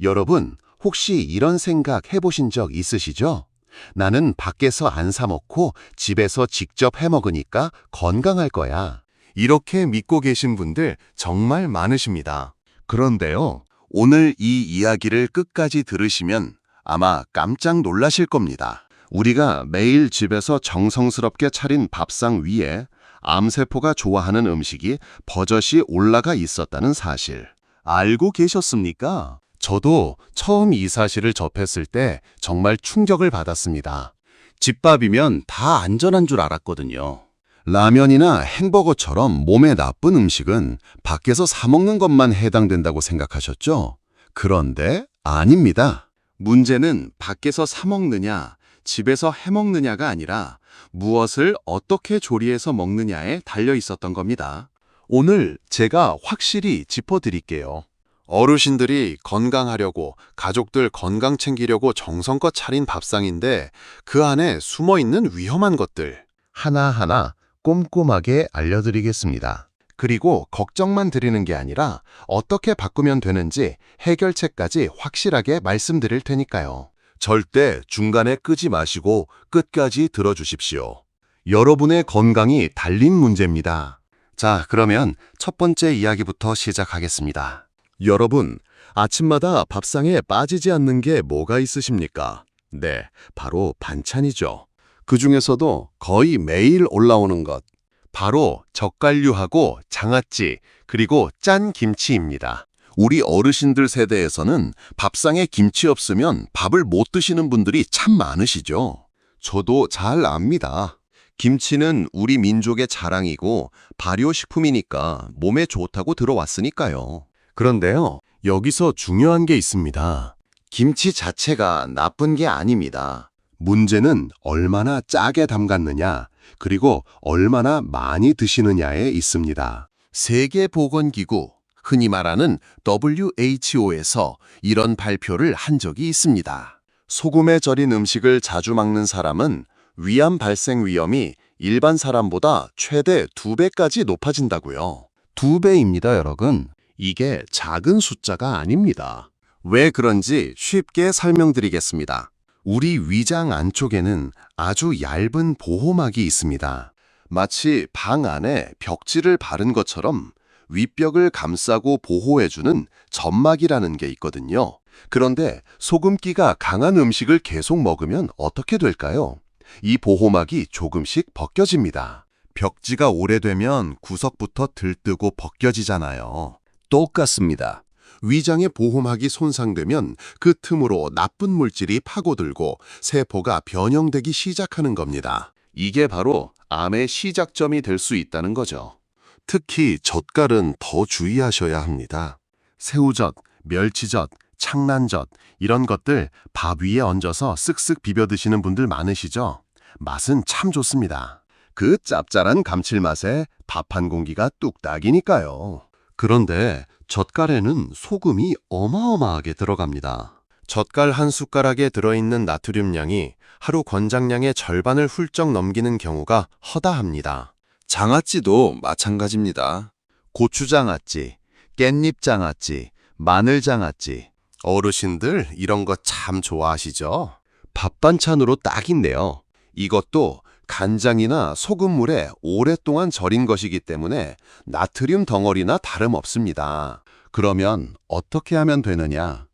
여러분, 혹시 이런 생각 해보신 적 있으시죠? 나는 밖에서 안 사 먹고 집에서 직접 해 먹으니까 건강할 거야. 이렇게 믿고 계신 분들 정말 많으십니다. 그런데요, 오늘 이 이야기를 끝까지 들으시면 아마 깜짝 놀라실 겁니다. 우리가 매일 집에서 정성스럽게 차린 밥상 위에 암세포가 좋아하는 음식이 버젓이 올라가 있었다는 사실. 알고 계셨습니까? 저도 처음 이 사실을 접했을 때 정말 충격을 받았습니다. 집밥이면 다 안전한 줄 알았거든요. 라면이나 햄버거처럼 몸에 나쁜 음식은 밖에서 사 먹는 것만 해당된다고 생각하셨죠? 그런데 아닙니다. 문제는 밖에서 사 먹느냐, 집에서 해 먹느냐가 아니라 무엇을 어떻게 조리해서 먹느냐에 달려 있었던 겁니다. 오늘 제가 확실히 짚어드릴게요. 어르신들이 건강하려고, 가족들 건강 챙기려고 정성껏 차린 밥상인데 그 안에 숨어있는 위험한 것들 하나하나 꼼꼼하게 알려드리겠습니다. 그리고 걱정만 드리는 게 아니라 어떻게 바꾸면 되는지 해결책까지 확실하게 말씀드릴 테니까요. 절대 중간에 끄지 마시고 끝까지 들어주십시오. 여러분의 건강이 달린 문제입니다. 자, 그러면 첫 번째 이야기부터 시작하겠습니다. 여러분, 아침마다 밥상에 빠지지 않는 게 뭐가 있으십니까? 네, 바로 반찬이죠. 그 중에서도 거의 매일 올라오는 것, 바로 젓갈류하고 장아찌, 그리고 짠 김치입니다. 우리 어르신들 세대에서는 밥상에 김치 없으면 밥을 못 드시는 분들이 참 많으시죠. 저도 잘 압니다. 김치는 우리 민족의 자랑이고 발효식품이니까 몸에 좋다고 들어왔으니까요. 그런데요, 여기서 중요한 게 있습니다. 김치 자체가 나쁜 게 아닙니다. 문제는 얼마나 짜게 담갔느냐, 그리고 얼마나 많이 드시느냐에 있습니다. 세계보건기구, 흔히 말하는 WHO에서 이런 발표를 한 적이 있습니다. 소금에 절인 음식을 자주 먹는 사람은 위암 발생 위험이 일반 사람보다 최대 2배까지 높아진다고요. 2배입니다, 여러분. 이게 작은 숫자가 아닙니다. 왜 그런지 쉽게 설명드리겠습니다. 우리 위장 안쪽에는 아주 얇은 보호막이 있습니다. 마치 방 안에 벽지를 바른 것처럼 윗벽을 감싸고 보호해주는 점막이라는 게 있거든요. 그런데 소금기가 강한 음식을 계속 먹으면 어떻게 될까요? 이 보호막이 조금씩 벗겨집니다. 벽지가 오래되면 구석부터 들뜨고 벗겨지잖아요. 똑같습니다. 위장의 보호막이 손상되면 그 틈으로 나쁜 물질이 파고들고 세포가 변형되기 시작하는 겁니다. 이게 바로 암의 시작점이 될 수 있다는 거죠. 특히 젓갈은 더 주의하셔야 합니다. 새우젓, 멸치젓, 창란젓 이런 것들 밥 위에 얹어서 쓱쓱 비벼 드시는 분들 많으시죠? 맛은 참 좋습니다. 그 짭짤한 감칠맛에 밥 한 공기가 뚝딱이니까요. 그런데 젓갈에는 소금이 어마어마하게 들어갑니다. 젓갈 한 숟가락에 들어있는 나트륨량이 하루 권장량의 절반을 훌쩍 넘기는 경우가 허다합니다. 장아찌도 마찬가지입니다. 고추장아찌, 깻잎장아찌, 마늘장아찌. 어르신들 이런 거 참 좋아하시죠? 밥 반찬으로 딱인데요. 이것도 간장이나 소금물에 오랫동안 절인 것이기 때문에 나트륨 덩어리나 다름없습니다. 그러면 어떻게 하면 되느냐?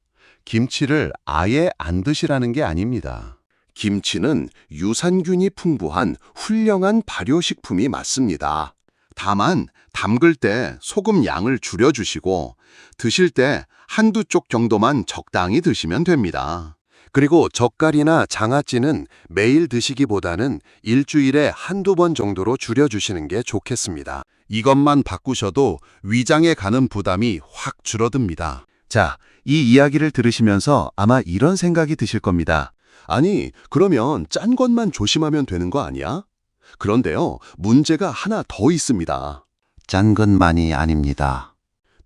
김치를 아예 안 드시라는 게 아닙니다. 김치는 유산균이 풍부한 훌륭한 발효식품이 맞습니다. 다만 담글 때 소금 양을 줄여주시고 드실 때 한두 쪽 정도만 적당히 드시면 됩니다. 그리고 젓갈이나 장아찌는 매일 드시기보다는 일주일에 한두 번 정도로 줄여주시는 게 좋겠습니다. 이것만 바꾸셔도 위장에 가는 부담이 확 줄어듭니다. 자, 이 이야기를 들으시면서 아마 이런 생각이 드실 겁니다. 아니, 그러면 짠 것만 조심하면 되는 거 아니야? 그런데요, 문제가 하나 더 있습니다. 짠 것만이 아닙니다.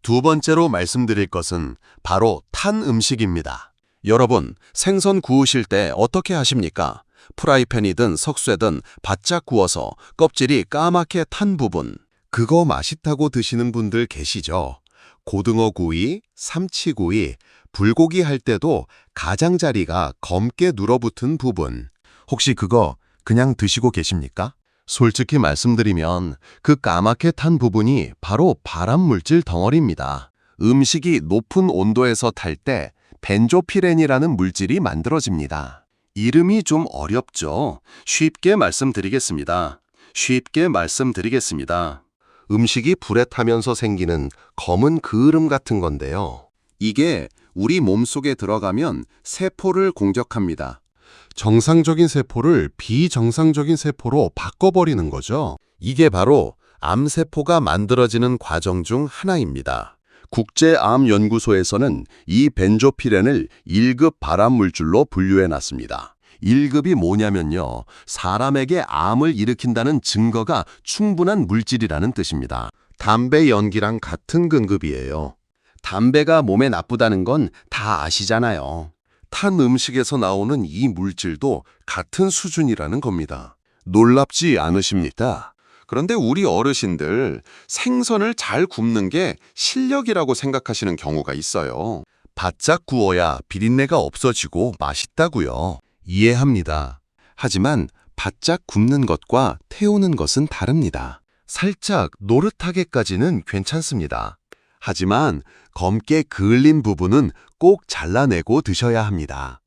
두 번째로 말씀드릴 것은 바로 탄 음식입니다. 여러분, 생선 구우실 때 어떻게 하십니까? 프라이팬이든 석쇠든 바짝 구워서 껍질이 까맣게 탄 부분. 그거 맛있다고 드시는 분들 계시죠? 고등어 구이, 삼치구이, 불고기 할 때도 가장자리가 검게 눌어붙은 부분. 혹시 그거 그냥 드시고 계십니까? 솔직히 말씀드리면 그 까맣게 탄 부분이 바로 발암물질 덩어리입니다. 음식이 높은 온도에서 탈 때 벤조피렌이라는 물질이 만들어집니다. 이름이 좀 어렵죠? 쉽게 말씀드리겠습니다. 음식이 불에 타면서 생기는 검은 그을음 같은 건데요. 이게 우리 몸속에 들어가면 세포를 공격합니다. 정상적인 세포를 비정상적인 세포로 바꿔버리는 거죠. 이게 바로 암세포가 만들어지는 과정 중 하나입니다. 국제암연구소에서는 이 벤조피렌을 1급 발암물질로 분류해놨습니다. 1급이 뭐냐면요, 사람에게 암을 일으킨다는 증거가 충분한 물질이라는 뜻입니다. 담배 연기랑 같은 등급이에요. 담배가 몸에 나쁘다는 건 다 아시잖아요. 탄 음식에서 나오는 이 물질도 같은 수준이라는 겁니다. 놀랍지 않으십니까? 그런데 우리 어르신들 생선을 잘 굽는 게 실력이라고 생각하시는 경우가 있어요. 바짝 구워야 비린내가 없어지고 맛있다고요. 이해합니다. 하지만 바짝 굽는 것과 태우는 것은 다릅니다. 살짝 노릇하게까지는 괜찮습니다. 하지만 검게 그을린 부분은 꼭 잘라내고 드셔야 합니다.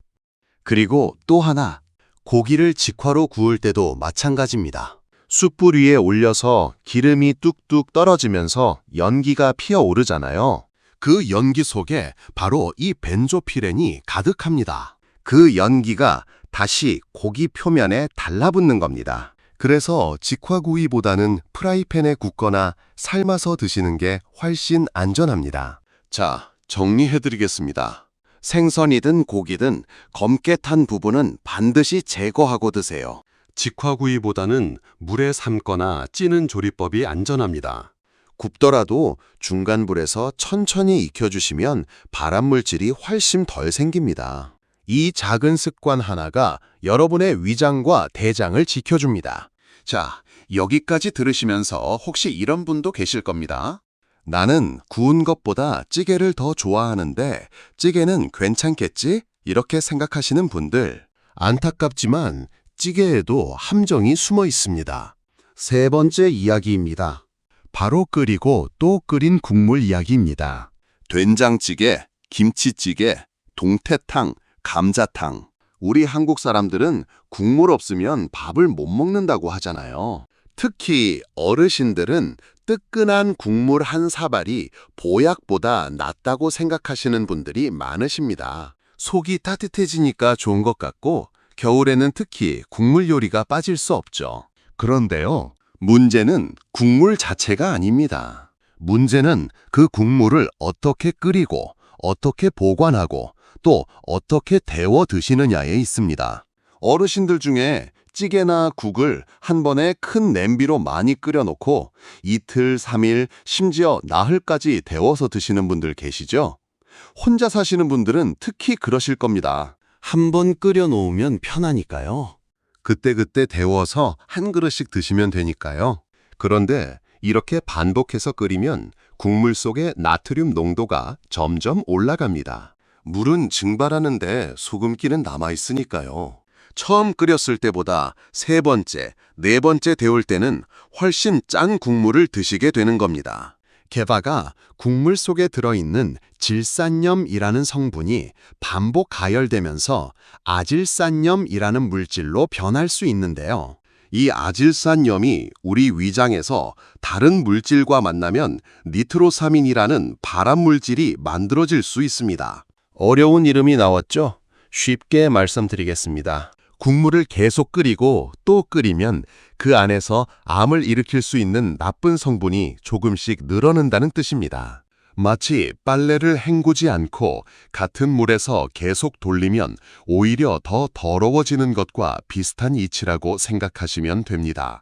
그리고 또 하나, 고기를 직화로 구울 때도 마찬가지입니다. 숯불 위에 올려서 기름이 뚝뚝 떨어지면서 연기가 피어오르잖아요. 그 연기 속에 바로 이 벤조피렌이 가득합니다. 그 연기가 다시 고기 표면에 달라붙는 겁니다. 그래서 직화구이보다는 프라이팬에 굽거나 삶아서 드시는 게 훨씬 안전합니다. 자, 정리해드리겠습니다. 생선이든 고기든 검게 탄 부분은 반드시 제거하고 드세요. 직화구이보다는 물에 삶거나 찌는 조리법이 안전합니다. 굽더라도 중간 불에서 천천히 익혀주시면 발암물질이 훨씬 덜 생깁니다. 이 작은 습관 하나가 여러분의 위장과 대장을 지켜줍니다. 자, 여기까지 들으시면서 혹시 이런 분도 계실 겁니다. 나는 구운 것보다 찌개를 더 좋아하는데 찌개는 괜찮겠지? 이렇게 생각하시는 분들, 안타깝지만 찌개에도 함정이 숨어 있습니다. 세 번째 이야기입니다. 바로 끓이고 또 끓인 국물 이야기입니다. 된장찌개, 김치찌개, 동태탕, 감자탕. 우리 한국 사람들은 국물 없으면 밥을 못 먹는다고 하잖아요. 특히 어르신들은 뜨끈한 국물 한 사발이 보약보다 낫다고 생각하시는 분들이 많으십니다. 속이 따뜻해지니까 좋은 것 같고 겨울에는 특히 국물 요리가 빠질 수 없죠. 그런데요, 문제는 국물 자체가 아닙니다. 문제는 그 국물을 어떻게 끓이고 어떻게 보관하고 또 어떻게 데워 드시느냐에 있습니다. 어르신들 중에 찌개나 국을 한 번에 큰 냄비로 많이 끓여놓고 이틀, 3일, 심지어 나흘까지 데워서 드시는 분들 계시죠? 혼자 사시는 분들은 특히 그러실 겁니다. 한 번 끓여놓으면 편하니까요. 그때그때 데워서 한 그릇씩 드시면 되니까요. 그런데 이렇게 반복해서 끓이면 국물 속의 나트륨 농도가 점점 올라갑니다. 물은 증발하는데 소금기는 남아있으니까요. 처음 끓였을 때보다 세 번째, 네 번째 데울 때는 훨씬 짠 국물을 드시게 되는 겁니다. 게다가 국물 속에 들어있는 질산염이라는 성분이 반복 가열되면서 아질산염이라는 물질로 변할 수 있는데요. 이 아질산염이 우리 위장에서 다른 물질과 만나면 니트로사민이라는 발암물질이 만들어질 수 있습니다. 어려운 이름이 나왔죠? 쉽게 말씀드리겠습니다. 국물을 계속 끓이고 또 끓이면 그 안에서 암을 일으킬 수 있는 나쁜 성분이 조금씩 늘어난다는 뜻입니다. 마치 빨래를 헹구지 않고 같은 물에서 계속 돌리면 오히려 더 더러워지는 것과 비슷한 이치라고 생각하시면 됩니다.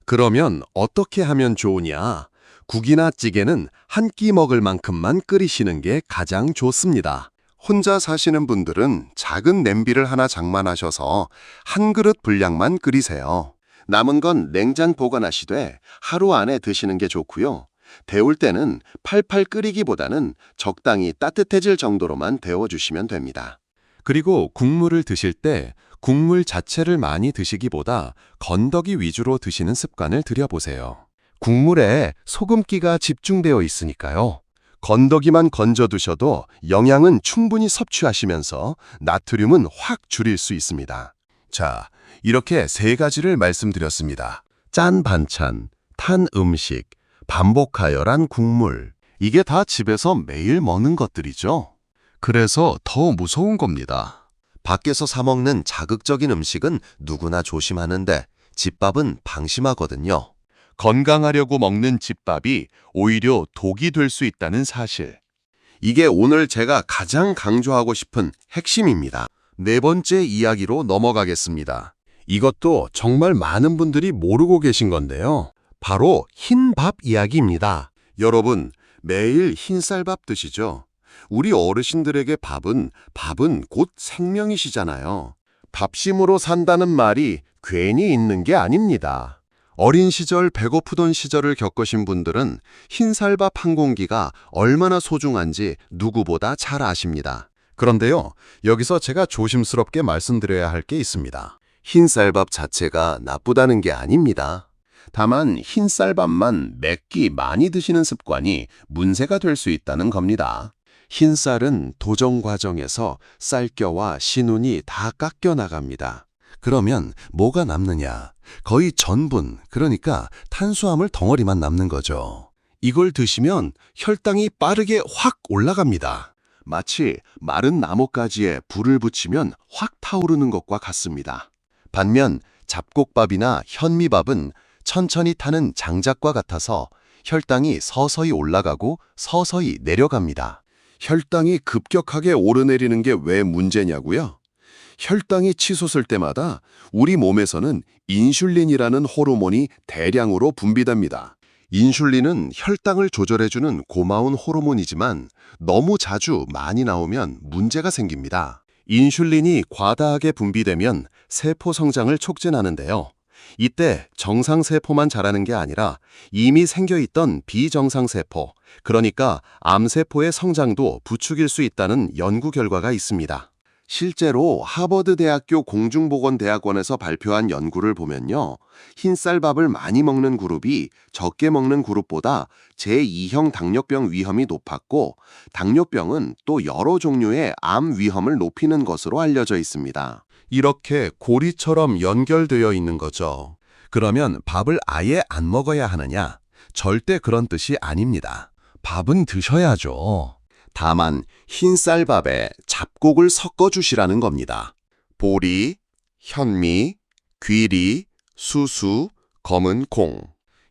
그러면 어떻게 하면 좋으냐? 국이나 찌개는 한 끼 먹을 만큼만 끓이시는 게 가장 좋습니다. 혼자 사시는 분들은 작은 냄비를 하나 장만하셔서 한 그릇 분량만 끓이세요. 남은 건 냉장 보관하시되 하루 안에 드시는 게 좋고요. 데울 때는 팔팔 끓이기보다는 적당히 따뜻해질 정도로만 데워주시면 됩니다. 그리고 국물을 드실 때 국물 자체를 많이 드시기보다 건더기 위주로 드시는 습관을 들여보세요. 국물에 소금기가 집중되어 있으니까요. 건더기만 건져 두셔도 영양은 충분히 섭취하시면서 나트륨은 확 줄일 수 있습니다. 자, 이렇게 3가지를 말씀드렸습니다. 짠 반찬, 탄 음식, 반복하열한 국물. 이게 다 집에서 매일 먹는 것들이죠. 그래서 더 무서운 겁니다. 밖에서 사 먹는 자극적인 음식은 누구나 조심하는데 집밥은 방심하거든요. 건강하려고 먹는 집밥이 오히려 독이 될 수 있다는 사실. 이게 오늘 제가 가장 강조하고 싶은 핵심입니다. 4번째 이야기로 넘어가겠습니다. 이것도 정말 많은 분들이 모르고 계신 건데요. 바로 흰밥 이야기입니다. 여러분, 매일 흰쌀밥 드시죠? 우리 어르신들에게 밥은 곧 생명이시잖아요. 밥심으로 산다는 말이 괜히 있는 게 아닙니다. 어린 시절 배고프던 시절을 겪으신 분들은 흰쌀밥 한 공기가 얼마나 소중한지 누구보다 잘 아십니다. 그런데요, 여기서 제가 조심스럽게 말씀드려야 할 게 있습니다. 흰쌀밥 자체가 나쁘다는 게 아닙니다. 다만 흰쌀밥만 몇 끼 많이 드시는 습관이 문제가 될 수 있다는 겁니다. 흰쌀은 도정 과정에서 쌀겨와 신운이 다 깎여 나갑니다. 그러면 뭐가 남느냐? 거의 전분, 그러니까 탄수화물 덩어리만 남는 거죠. 이걸 드시면 혈당이 빠르게 확 올라갑니다. 마치 마른 나뭇가지에 불을 붙이면 확 타오르는 것과 같습니다. 반면 잡곡밥이나 현미밥은 천천히 타는 장작과 같아서 혈당이 서서히 올라가고 서서히 내려갑니다. 혈당이 급격하게 오르내리는 게 왜 문제냐고요? 혈당이 치솟을 때마다 우리 몸에서는 인슐린이라는 호르몬이 대량으로 분비됩니다. 인슐린은 혈당을 조절해주는 고마운 호르몬이지만 너무 자주 많이 나오면 문제가 생깁니다. 인슐린이 과다하게 분비되면 세포 성장을 촉진하는데요. 이때 정상세포만 자라는 게 아니라 이미 생겨있던 비정상세포, 그러니까 암세포의 성장도 부추길 수 있다는 연구 결과가 있습니다. 실제로 하버드대학교 공중보건대학원에서 발표한 연구를 보면요. 흰쌀밥을 많이 먹는 그룹이 적게 먹는 그룹보다 제2형 당뇨병 위험이 높았고 당뇨병은 또 여러 종류의 암 위험을 높이는 것으로 알려져 있습니다. 이렇게 고리처럼 연결되어 있는 거죠. 그러면 밥을 아예 안 먹어야 하느냐? 절대 그런 뜻이 아닙니다. 밥은 드셔야죠. 다만 흰쌀밥에 잡곡을 섞어주시라는 겁니다. 보리, 현미, 귀리, 수수, 검은 콩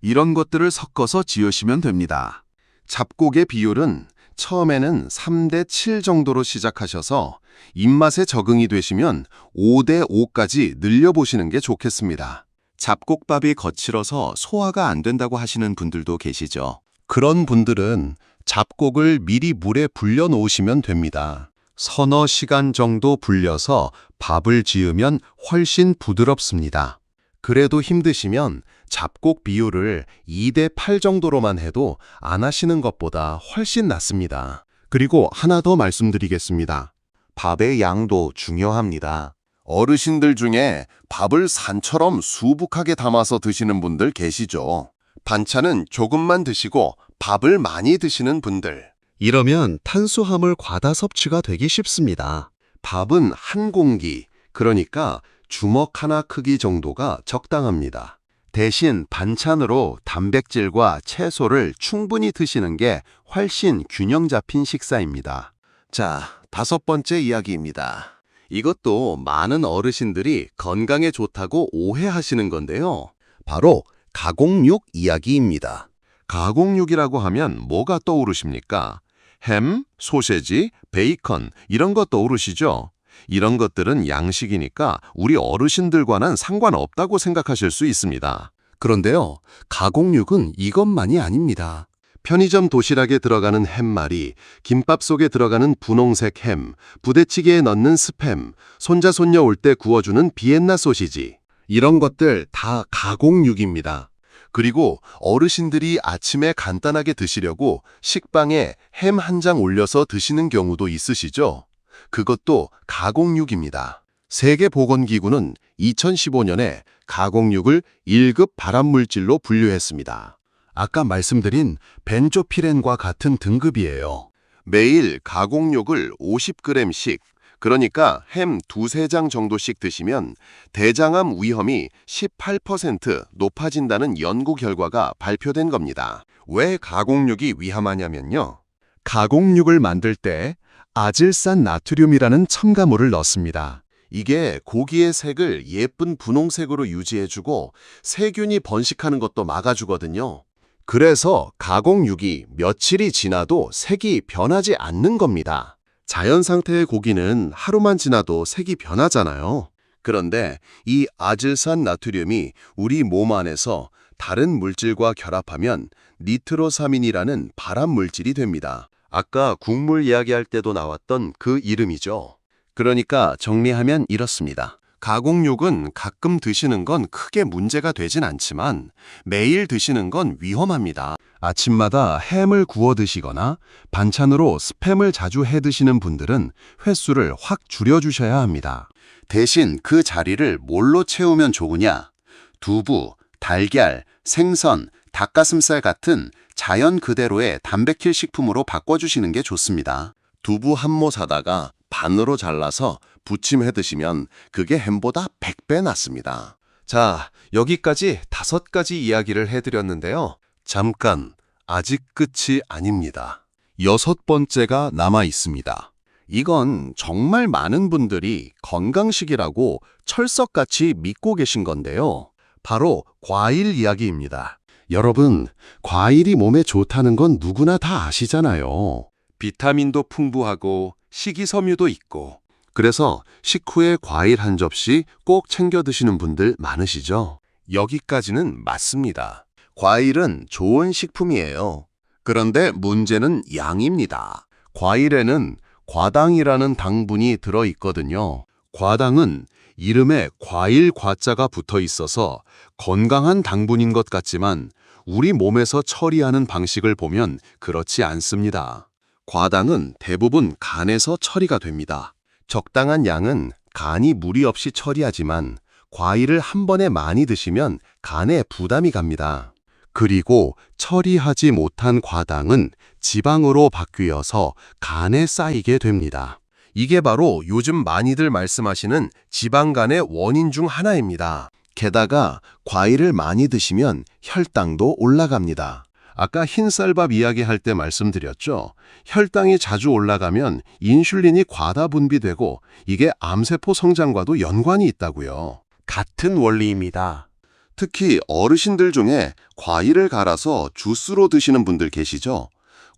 이런 것들을 섞어서 지으시면 됩니다. 잡곡의 비율은 처음에는 3대 7 정도로 시작하셔서 입맛에 적응이 되시면 5대 5까지 늘려보시는 게 좋겠습니다. 잡곡밥이 거칠어서 소화가 안 된다고 하시는 분들도 계시죠. 그런 분들은 잡곡을 미리 물에 불려 놓으시면 됩니다. 서너 시간 정도 불려서 밥을 지으면 훨씬 부드럽습니다. 그래도 힘드시면 잡곡 비율을 2대 8 정도로만 해도 안 하시는 것보다 훨씬 낫습니다. 그리고 하나 더 말씀드리겠습니다. 밥의 양도 중요합니다. 어르신들 중에 밥을 산처럼 수북하게 담아서 드시는 분들 계시죠. 반찬은 조금만 드시고 밥을 많이 드시는 분들. 이러면 탄수화물 과다 섭취가 되기 쉽습니다. 밥은 한 공기, 그러니까 주먹 하나 크기 정도가 적당합니다. 대신 반찬으로 단백질과 채소를 충분히 드시는 게 훨씬 균형 잡힌 식사입니다. 자, 5번째 이야기입니다. 이것도 많은 어르신들이 건강에 좋다고 오해하시는 건데요. 바로 가공육 이야기입니다. 가공육이라고 하면 뭐가 떠오르십니까? 햄, 소세지, 베이컨 이런 거 떠오르시죠? 이런 것들은 양식이니까 우리 어르신들과는 상관없다고 생각하실 수 있습니다. 그런데요, 가공육은 이것만이 아닙니다. 편의점 도시락에 들어가는 햄말이, 김밥 속에 들어가는 분홍색 햄, 부대찌개에 넣는 스팸, 손자 손녀 올 때 구워주는 비엔나 소시지 이런 것들 다 가공육입니다. 그리고 어르신들이 아침에 간단하게 드시려고 식빵에 햄 한 장 올려서 드시는 경우도 있으시죠? 그것도 가공육입니다. 세계보건기구는 2015년에 가공육을 1급 발암물질로 분류했습니다. 아까 말씀드린 벤조피렌과 같은 등급이에요. 매일 가공육을 50g씩, 그러니까 햄 2-3장 정도씩 드시면 대장암 위험이 18% 높아진다는 연구 결과가 발표된 겁니다. 왜 가공육이 위험하냐면요. 가공육을 만들 때 아질산 나트륨이라는 첨가물을 넣습니다. 이게 고기의 색을 예쁜 분홍색으로 유지해주고 세균이 번식하는 것도 막아주거든요. 그래서 가공육이 며칠이 지나도 색이 변하지 않는 겁니다. 자연 상태의 고기는 하루만 지나도 색이 변하잖아요. 그런데 이 아질산 나트륨이 우리 몸 안에서 다른 물질과 결합하면 니트로사민이라는 발암 물질이 됩니다. 아까 국물 이야기할 때도 나왔던 그 이름이죠. 그러니까 정리하면 이렇습니다. 가공육은 가끔 드시는 건 크게 문제가 되진 않지만 매일 드시는 건 위험합니다. 아침마다 햄을 구워 드시거나 반찬으로 스팸을 자주 해 드시는 분들은 횟수를 확 줄여주셔야 합니다. 대신 그 자리를 뭘로 채우면 좋으냐? 두부, 달걀, 생선, 닭가슴살 같은 자연 그대로의 단백질 식품으로 바꿔주시는 게 좋습니다. 두부 한 모 사다가 반으로 잘라서 부침해 드시면 그게 햄보다 100배 낫습니다. 자, 여기까지 5가지 이야기를 해드렸는데요. 잠깐, 아직 끝이 아닙니다. 6번째가 남아 있습니다. 이건 정말 많은 분들이 건강식이라고 철석같이 믿고 계신 건데요. 바로 과일 이야기입니다. 여러분, 과일이 몸에 좋다는 건 누구나 다 아시잖아요. 비타민도 풍부하고 식이섬유도 있고. 그래서 식후에 과일 한 접시 꼭 챙겨 드시는 분들 많으시죠? 여기까지는 맞습니다. 과일은 좋은 식품이에요. 그런데 문제는 양입니다. 과일에는 과당이라는 당분이 들어 있거든요. 과당은 이름에 과일 과자가 붙어 있어서 건강한 당분인 것 같지만 우리 몸에서 처리하는 방식을 보면 그렇지 않습니다. 과당은 대부분 간에서 처리가 됩니다. 적당한 양은 간이 무리 없이 처리하지만 과일을 한 번에 많이 드시면 간에 부담이 갑니다. 그리고 처리하지 못한 과당은 지방으로 바뀌어서 간에 쌓이게 됩니다. 이게 바로 요즘 많이들 말씀하시는 지방간의 원인 중 하나입니다. 게다가 과일을 많이 드시면 혈당도 올라갑니다. 아까 흰쌀밥 이야기할 때 말씀드렸죠. 혈당이 자주 올라가면 인슐린이 과다 분비되고 이게 암세포 성장과도 연관이 있다고요. 같은 원리입니다. 특히 어르신들 중에 과일을 갈아서 주스로 드시는 분들 계시죠?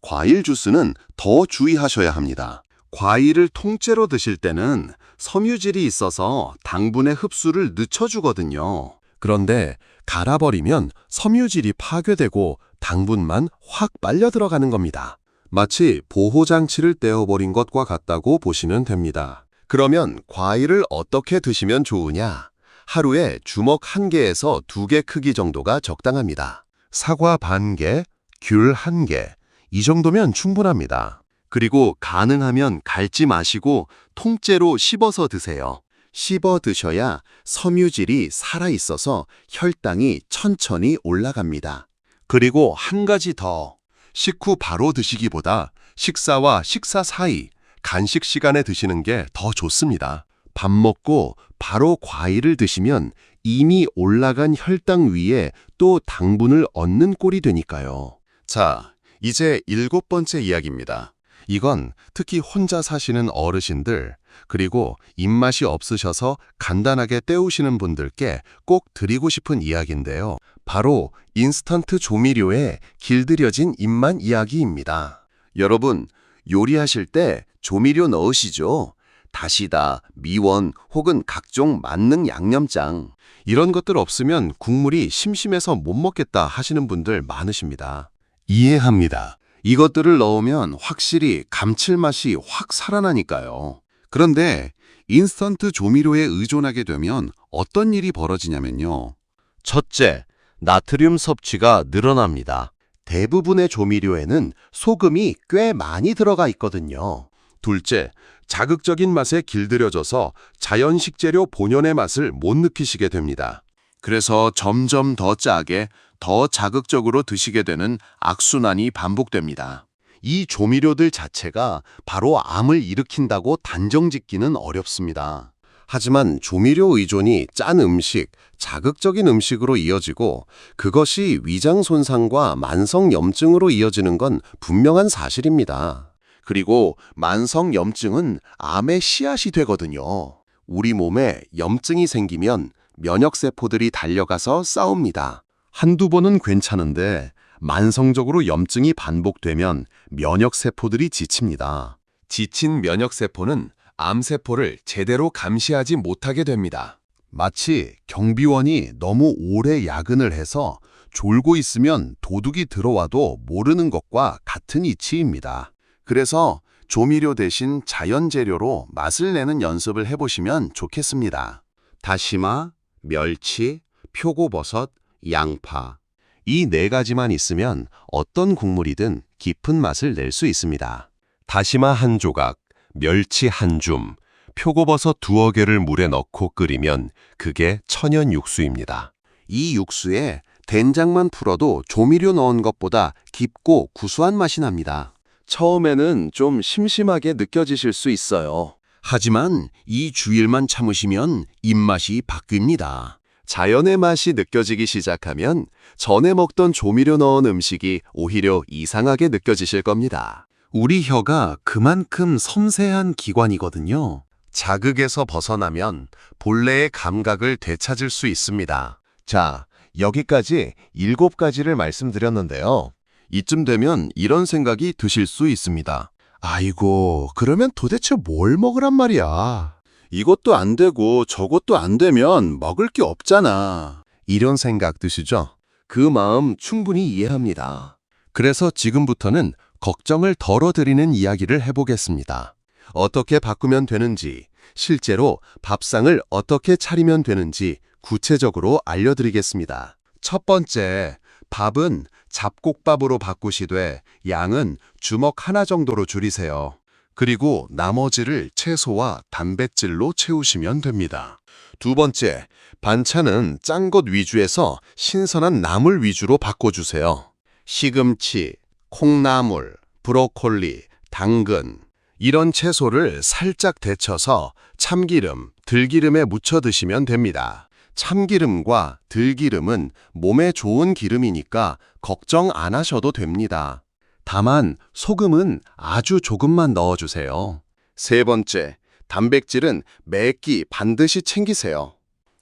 과일 주스는 더 주의하셔야 합니다. 과일을 통째로 드실 때는 섬유질이 있어서 당분의 흡수를 늦춰주거든요. 그런데 갈아버리면 섬유질이 파괴되고 당분만 확 빨려 들어가는 겁니다. 마치 보호장치를 떼어버린 것과 같다고 보시면 됩니다. 그러면 과일을 어떻게 드시면 좋으냐? 하루에 주먹 1개에서 2개 크기 정도가 적당합니다. 사과 반 개, 귤 1개, 이 정도면 충분합니다. 그리고 가능하면 갈지 마시고 통째로 씹어서 드세요. 씹어 드셔야 섬유질이 살아있어서 혈당이 천천히 올라갑니다. 그리고 한 가지 더. 식후 바로 드시기보다 식사와 식사 사이, 간식 시간에 드시는 게 더 좋습니다. 밥 먹고 바로 과일을 드시면 이미 올라간 혈당 위에 또 당분을 얻는 꼴이 되니까요. 자, 이제 7번째 이야기입니다. 이건 특히 혼자 사시는 어르신들, 그리고 입맛이 없으셔서 간단하게 때우시는 분들께 꼭 드리고 싶은 이야기인데요. 바로 인스턴트 조미료에 길들여진 입맛 이야기입니다. 여러분, 요리하실 때 조미료 넣으시죠? 다시다, 미원 혹은 각종 만능 양념장. 이런 것들 없으면 국물이 심심해서 못 먹겠다 하시는 분들 많으십니다. 이해합니다. 이것들을 넣으면 확실히 감칠맛이 확 살아나니까요. 그런데 인스턴트 조미료에 의존하게 되면 어떤 일이 벌어지냐면요. 첫째, 나트륨 섭취가 늘어납니다. 대부분의 조미료에는 소금이 꽤 많이 들어가 있거든요. 둘째, 자극적인 맛에 길들여져서 자연 식재료 본연의 맛을 못 느끼시게 됩니다. 그래서 점점 더 짜게, 더 자극적으로 드시게 되는 악순환이 반복됩니다. 이 조미료들 자체가 바로 암을 일으킨다고 단정짓기는 어렵습니다. 하지만 조미료 의존이 짠 음식, 자극적인 음식으로 이어지고 그것이 위장 손상과 만성 염증으로 이어지는 건 분명한 사실입니다. 그리고 만성 염증은 암의 씨앗이 되거든요. 우리 몸에 염증이 생기면 면역세포들이 달려가서 싸웁니다. 한두 번은 괜찮은데 만성적으로 염증이 반복되면 면역세포들이 지칩니다. 지친 면역세포는 암세포를 제대로 감시하지 못하게 됩니다. 마치 경비원이 너무 오래 야근을 해서 졸고 있으면 도둑이 들어와도 모르는 것과 같은 이치입니다. 그래서 조미료 대신 자연 재료로 맛을 내는 연습을 해보시면 좋겠습니다. 다시마, 멸치, 표고버섯, 양파. 이 네 가지만 있으면 어떤 국물이든 깊은 맛을 낼 수 있습니다. 다시마 한 조각, 멸치 한 줌, 표고버섯 두어 개를 물에 넣고 끓이면 그게 천연 육수입니다. 이 육수에 된장만 풀어도 조미료 넣은 것보다 깊고 구수한 맛이 납니다. 처음에는 좀 심심하게 느껴지실 수 있어요. 하지만 이 주일만 참으시면 입맛이 바뀝니다. 자연의 맛이 느껴지기 시작하면 전에 먹던 조미료 넣은 음식이 오히려 이상하게 느껴지실 겁니다. 우리 혀가 그만큼 섬세한 기관이거든요. 자극에서 벗어나면 본래의 감각을 되찾을 수 있습니다. 자, 여기까지 7가지를 말씀드렸는데요. 이쯤 되면 이런 생각이 드실 수 있습니다. 아이고, 그러면 도대체 뭘 먹으란 말이야? 이것도 안 되고 저것도 안 되면 먹을 게 없잖아. 이런 생각 드시죠? 그 마음 충분히 이해합니다. 그래서 지금부터는 걱정을 덜어드리는 이야기를 해보겠습니다. 어떻게 바꾸면 되는지, 실제로 밥상을 어떻게 차리면 되는지 구체적으로 알려드리겠습니다. 첫 번째, 밥은 잡곡밥으로 바꾸시되 양은 주먹 하나 정도로 줄이세요. 그리고 나머지를 채소와 단백질로 채우시면 됩니다. 두 번째, 반찬은 짠 것 위주에서 신선한 나물 위주로 바꿔주세요. 시금치, 콩나물, 브로콜리, 당근 이런 채소를 살짝 데쳐서 참기름, 들기름에 묻혀 드시면 됩니다. 참기름과 들기름은 몸에 좋은 기름이니까 걱정 안 하셔도 됩니다. 다만 소금은 아주 조금만 넣어주세요. 세 번째, 단백질은 매끼 반드시 챙기세요.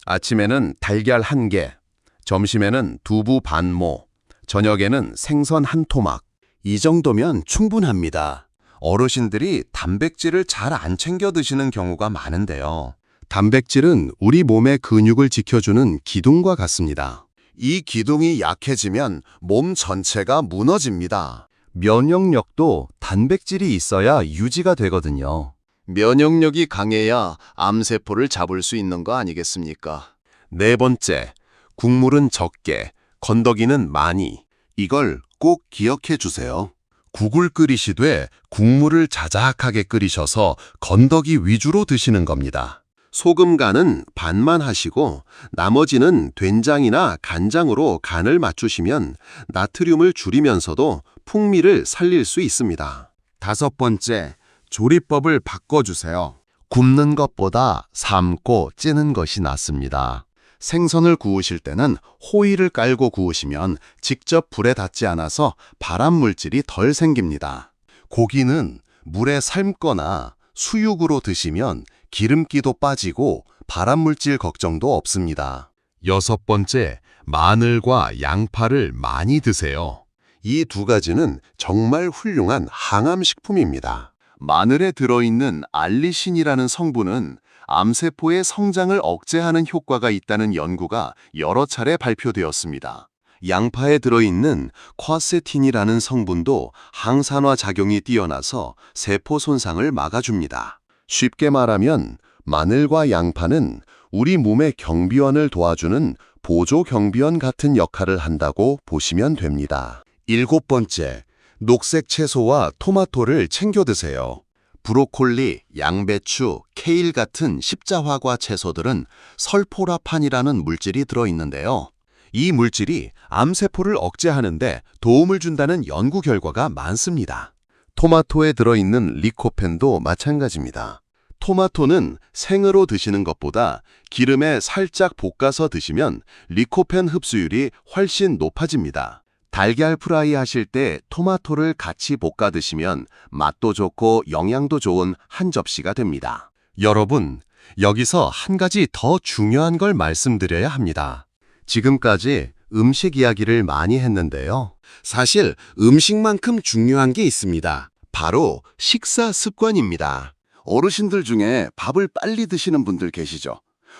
아침에는 달걀 1개, 점심에는 두부 반모, 저녁에는 생선 1토막. 이 정도면 충분합니다. 어르신들이 단백질을 잘 안 챙겨 드시는 경우가 많은데요. 단백질은 우리 몸의 근육을 지켜주는 기둥과 같습니다. 이 기둥이 약해지면 몸 전체가 무너집니다. 면역력도 단백질이 있어야 유지가 되거든요. 면역력이 강해야 암세포를 잡을 수 있는 거 아니겠습니까? 네 번째, 국물은 적게, 건더기는 많이. 이걸 꼭 기억해 주세요. 국을 끓이시되 국물을 자작하게 끓이셔서 건더기 위주로 드시는 겁니다. 소금 간은 반만 하시고 나머지는 된장이나 간장으로 간을 맞추시면 나트륨을 줄이면서도 풍미를 살릴 수 있습니다. 다섯 번째, 조리법을 바꿔주세요. 굽는 것보다 삶고 찌는 것이 낫습니다. 생선을 구우실 때는 호일을 깔고 구우시면 직접 불에 닿지 않아서 발암 물질이 덜 생깁니다. 고기는 물에 삶거나 수육으로 드시면 기름기도 빠지고 발암 물질 걱정도 없습니다. 여섯 번째, 마늘과 양파를 많이 드세요. 이 두 가지는 정말 훌륭한 항암식품입니다. 마늘에 들어있는 알리신이라는 성분은 암세포의 성장을 억제하는 효과가 있다는 연구가 여러 차례 발표되었습니다. 양파에 들어있는 쿼세틴이라는 성분도 항산화 작용이 뛰어나서 세포 손상을 막아줍니다. 쉽게 말하면 마늘과 양파는 우리 몸의 경비원을 도와주는 보조 경비원 같은 역할을 한다고 보시면 됩니다. 7번째, 녹색 채소와 토마토를 챙겨 드세요. 브로콜리, 양배추, 케일 같은 십자화과 채소들은 설포라판이라는 물질이 들어있는데요. 이 물질이 암세포를 억제하는데 도움을 준다는 연구 결과가 많습니다. 토마토에 들어있는 리코펜도 마찬가지입니다. 토마토는 생으로 드시는 것보다 기름에 살짝 볶아서 드시면 리코펜 흡수율이 훨씬 높아집니다. 달걀 프라이 하실 때 토마토를 같이 볶아 드시면 맛도 좋고 영양도 좋은 한 접시가 됩니다. 여러분, 여기서 한 가지 더 중요한 걸 말씀드려야 합니다. 지금까지 음식 이야기를 많이 했는데요. 사실 음식만큼 중요한 게 있습니다. 바로 식사 습관입니다. 어르신들 중에 밥을 빨리 드시는 분들 계시죠?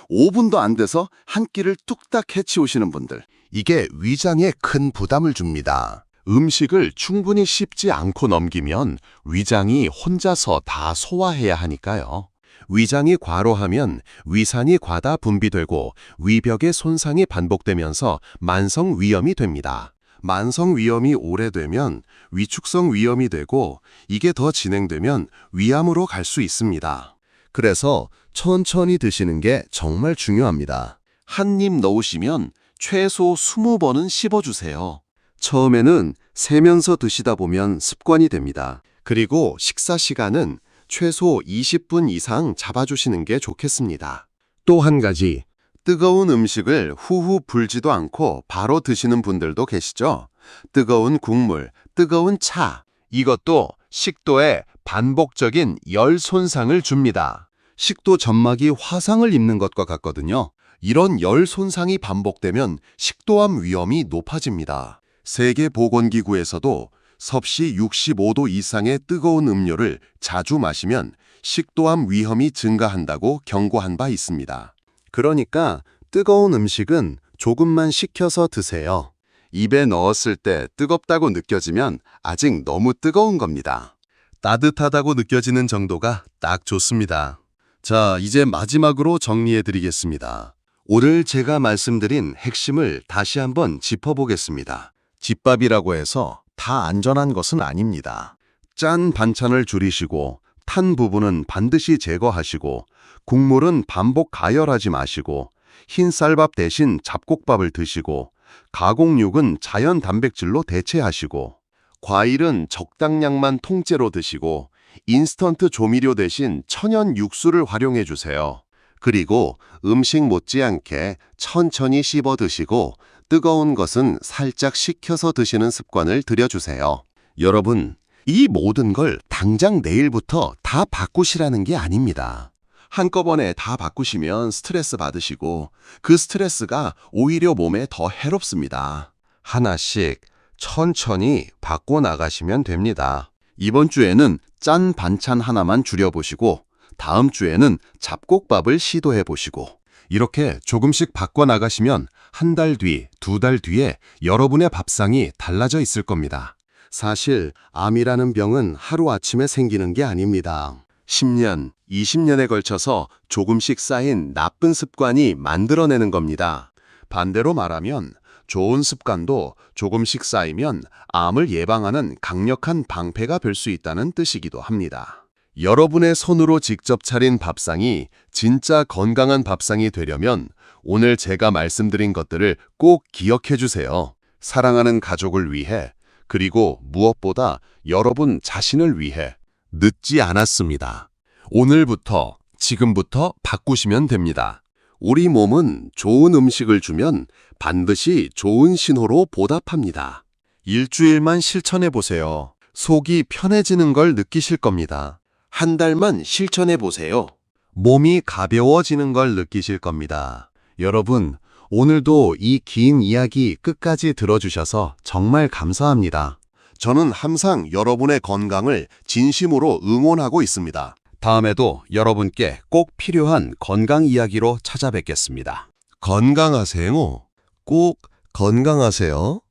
5분도 안 돼서 한 끼를 뚝딱 해치우시는 분들. 이게 위장에 큰 부담을 줍니다. 음식을 충분히 씹지 않고 넘기면 위장이 혼자서 다 소화해야 하니까요. 위장이 과로하면 위산이 과다 분비되고 위벽의 손상이 반복되면서 만성 위염이 됩니다. 만성 위염이 오래되면 위축성 위염이 되고 이게 더 진행되면 위암으로 갈 수 있습니다. 그래서 천천히 드시는 게 정말 중요합니다. 한 입 넣으시면 최소 20번은 씹어주세요. 처음에는 세면서 드시다 보면 습관이 됩니다. 그리고 식사 시간은 최소 20분 이상 잡아주시는 게 좋겠습니다. 또 한 가지, 뜨거운 음식을 후후 불지도 않고 바로 드시는 분들도 계시죠? 뜨거운 국물, 뜨거운 차, 이것도 식도에 반복적인 열 손상을 줍니다. 식도 점막이 화상을 입는 것과 같거든요. 이런 열 손상이 반복되면 식도암 위험이 높아집니다. 세계보건기구에서도 섭씨 65도 이상의 뜨거운 음료를 자주 마시면 식도암 위험이 증가한다고 경고한 바 있습니다. 그러니까 뜨거운 음식은 조금만 식혀서 드세요. 입에 넣었을 때 뜨겁다고 느껴지면 아직 너무 뜨거운 겁니다. 따뜻하다고 느껴지는 정도가 딱 좋습니다. 자, 이제 마지막으로 정리해 드리겠습니다. 오늘 제가 말씀드린 핵심을 다시 한번 짚어보겠습니다. 집밥이라고 해서 다 안전한 것은 아닙니다. 짠 반찬을 줄이시고 탄 부분은 반드시 제거하시고 국물은 반복 가열하지 마시고 흰 쌀밥 대신 잡곡밥을 드시고 가공육은 자연 단백질로 대체하시고 과일은 적당량만 통째로 드시고 인스턴트 조미료 대신 천연 육수를 활용해 주세요. 그리고 음식 못지않게 천천히 씹어 드시고 뜨거운 것은 살짝 식혀서 드시는 습관을 들여주세요. 여러분, 이 모든 걸 당장 내일부터 다 바꾸시라는 게 아닙니다. 한꺼번에 다 바꾸시면 스트레스 받으시고 그 스트레스가 오히려 몸에 더 해롭습니다. 하나씩 천천히 바꿔나가시면 됩니다. 이번 주에는 짠 반찬 하나만 줄여보시고 다음 주에는 잡곡밥을 시도해보시고 이렇게 조금씩 바꿔나가시면 한 달 뒤, 2달 뒤에 여러분의 밥상이 달라져 있을 겁니다. 사실 암이라는 병은 하루아침에 생기는 게 아닙니다. 10년, 20년에 걸쳐서 조금씩 쌓인 나쁜 습관이 만들어내는 겁니다. 반대로 말하면 좋은 습관도 조금씩 쌓이면 암을 예방하는 강력한 방패가 될 수 있다는 뜻이기도 합니다. 여러분의 손으로 직접 차린 밥상이 진짜 건강한 밥상이 되려면 오늘 제가 말씀드린 것들을 꼭 기억해 주세요. 사랑하는 가족을 위해, 그리고 무엇보다 여러분 자신을 위해 늦지 않았습니다. 오늘부터, 지금부터 바꾸시면 됩니다. 우리 몸은 좋은 음식을 주면 반드시 좋은 신호로 보답합니다. 일주일만 실천해 보세요. 속이 편해지는 걸 느끼실 겁니다. 한 달만 실천해 보세요. 몸이 가벼워지는 걸 느끼실 겁니다. 여러분, 오늘도 이 긴 이야기 끝까지 들어주셔서 정말 감사합니다. 저는 항상 여러분의 건강을 진심으로 응원하고 있습니다. 다음에도 여러분께 꼭 필요한 건강 이야기로 찾아뵙겠습니다. 건강하세요. 꼭 건강하세요.